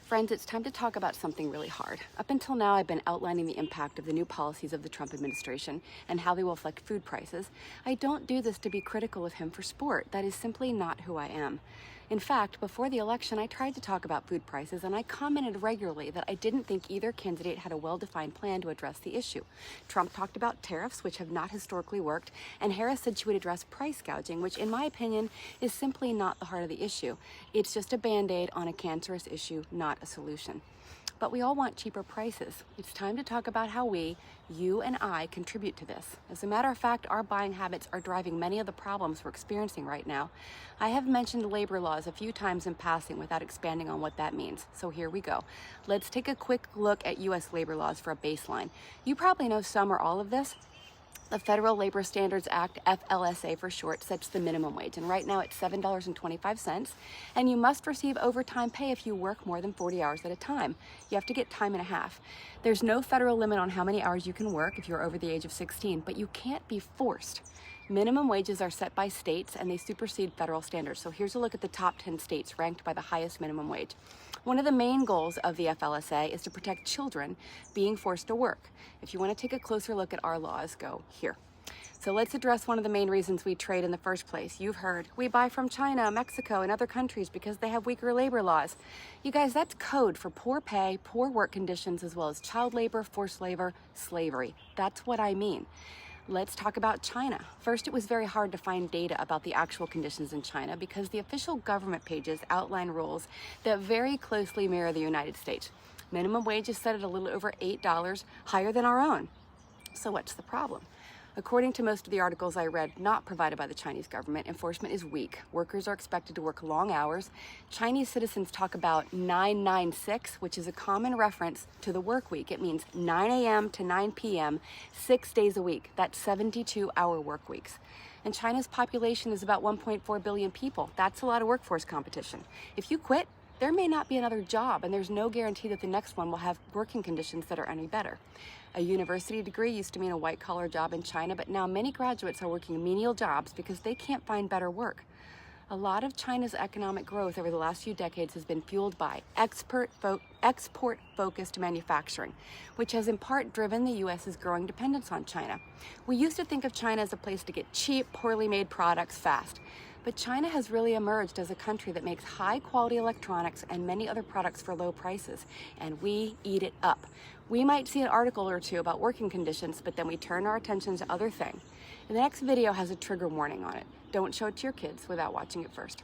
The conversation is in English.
Friends, it's time to talk about something really hard. Up until now, I've been outlining the impact of the new policies of the Trump administration and how they will affect food prices. I don't do this to be critical of him for sport. That is simply not who I am. In fact, before the election, I tried to talk about food prices, and I commented regularly that I didn't think either candidate had a well-defined plan to address the issue. Trump talked about tariffs, which have not historically worked, and Harris said she would address price gouging, which in my opinion is simply not the heart of the issue. It's just a band-aid on a cancerous issue, not a solution. But we all want cheaper prices. It's time to talk about how we, you and I, contribute to this. As a matter of fact, our buying habits are driving many of the problems we're experiencing right now. I have mentioned labor laws a few times in passing without expanding on what that means. So here we go. Let's take a quick look at U.S. labor laws for a baseline. You probably know some or all of this. The Federal Labor Standards Act, FLSA for short, sets the minimum wage, and right now it's $7.25, and you must receive overtime pay if you work more than 40 hours at a time. You have to get time and a half. There's no federal limit on how many hours you can work if you're over the age of 16, but you can't be forced. Minimum wages are set by states and they supersede federal standards. So here's a look at the top 10 states ranked by the highest minimum wage. One of the main goals of the FLSA is to protect children being forced to work. If you want to take a closer look at our laws, go here. So let's address one of the main reasons we trade in the first place. You've heard, we buy from China, Mexico, and other countries because they have weaker labor laws. You guys, that's code for poor pay, poor work conditions, as well as child labor, forced labor, slavery. That's what I mean. Let's talk about China. First, it was very hard to find data about the actual conditions in China because the official government pages outline rules that very closely mirror the United States. Minimum wage is set at a little over $8, higher than our own. So what's the problem? According to most of the articles I read, not provided by the Chinese government, enforcement is weak. Workers are expected to work long hours. Chinese citizens talk about 996, which is a common reference to the work week. It means 9 a.m. to 9 p.m., 6 days a week. That's 72-hour work weeks. And China's population is about 1.4 billion people. That's a lot of workforce competition. If you quit, there may not be another job, and there's no guarantee that the next one will have working conditions that are any better. A university degree used to mean a white-collar job in China, but now many graduates are working menial jobs because they can't find better work. A lot of China's economic growth over the last few decades has been fueled by export-focused manufacturing, which has in part driven the U.S.'s growing dependence on China. We used to think of China as a place to get cheap, poorly made products fast. But China has really emerged as a country that makes high-quality electronics and many other products for low prices, and we eat it up. We might see an article or two about working conditions, but then we turn our attention to other things. And the next video has a trigger warning on it. Don't show it to your kids without watching it first.